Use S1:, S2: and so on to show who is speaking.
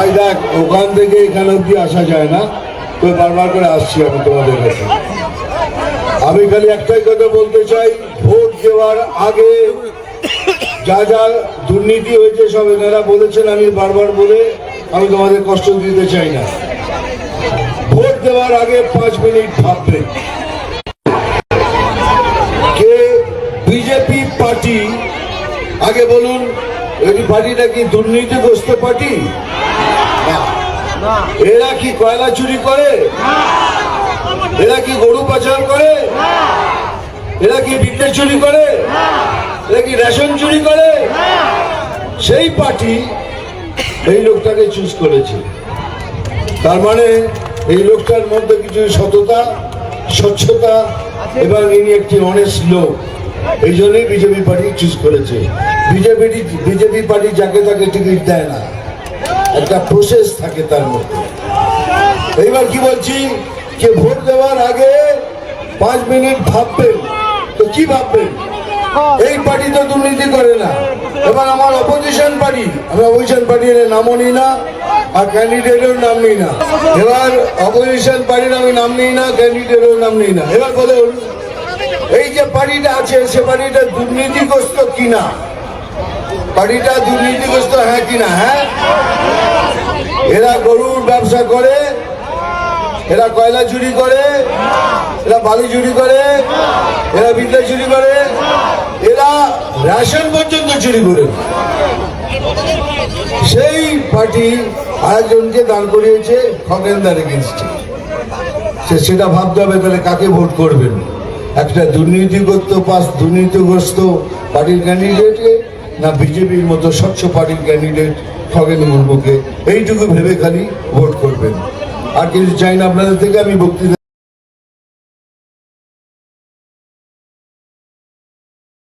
S1: ভাই দেখ, ওখান থেকে এখানে অব্দি আসা যায় না, তো বারবার করে আসছি আমি তোমাদের কাছে। আমি খালি একটাই কথা বলতে চাই, ভোট দেওয়ার আগে যা যা দুর্নীতি হয়েছে সব এনারা বলেছেন, আমি বারবার বলে আমি তোমাদের কষ্ট দিতে চাই না। ভোট দেওয়ার আগে 5 মিনিট ভাববেন, কে বিজেপি পার্টি, আগে বলুন এই পার্টিটা কি দুর্নীতিগ্রস্ত পার্টি? এরা কি কয়লা চুরি করে? এরা কি গরু পাচার করে? এরা কি বিদ্যে চুরি করে? এরা কি রেশন চুরি করে? সেই পার্টি এই লোকটাকে চুজ করেছে। তার মানে এই লোকটার মধ্যে কিছু সততা, স্বচ্ছতা এবং ইনি একটি অনেস্ট লোক, এই জন্যই বিজেপি পার্টি চুজ করেছে। বিজেপি পার্টি যাকে তাকে টিকিট দেয় না, একটা প্রসেস থাকে তার মধ্যে। এইবার কি বলছি, যে ভোট দেওয়ার আগে 5 মিনিট ভাববেন। তো কি ভাববেন? এই পার্টি তো দুর্নীতি করে না। এবার আমার অপোজিশন পার্টি, আমি অপোজিশন পার্টির নামও নিই না আর ক্যান্ডিডেটের নাম নিই না। এবার অপোজিশন পার্টির আমি নাম নিই না, ক্যান্ডিডেটের নাম নিই না। এবার বলুন এই যে পার্টিটা আছে সে পার্টিটা দুর্নীতিগ্রস্ত কিনা? পার্টিটা দুর্নীতিগ্রস্ত হ্যাঁ কিনা? হ্যাঁ। এরা গরুর ব্যবসা করে, এরা কয়লা চুরি করে, এরা বালি চুরি করে, এরা বিদ্যা চুরি করে, এরা রেশন পর্যন্ত চুরি করে। সেই পার্টি আরেকজনকে দান করিয়েছে খগেনদার এগেইনস্টে। সেটা ভাবতে হবে তাহলে কাকে ভোট করবেন, একটা দুর্নীতিগ্রস্ত পার্টির ক্যান্ডিডেটকে না বিজেপির মতো স্বচ্ছ পার্টির ক্যান্ডিডেট খগেন মুর্মুকে। এইটুকু ভেবে খালি ভোট করবেন। আর কিছু চাই না আপনাদের থেকে। আমি বক্তৃতা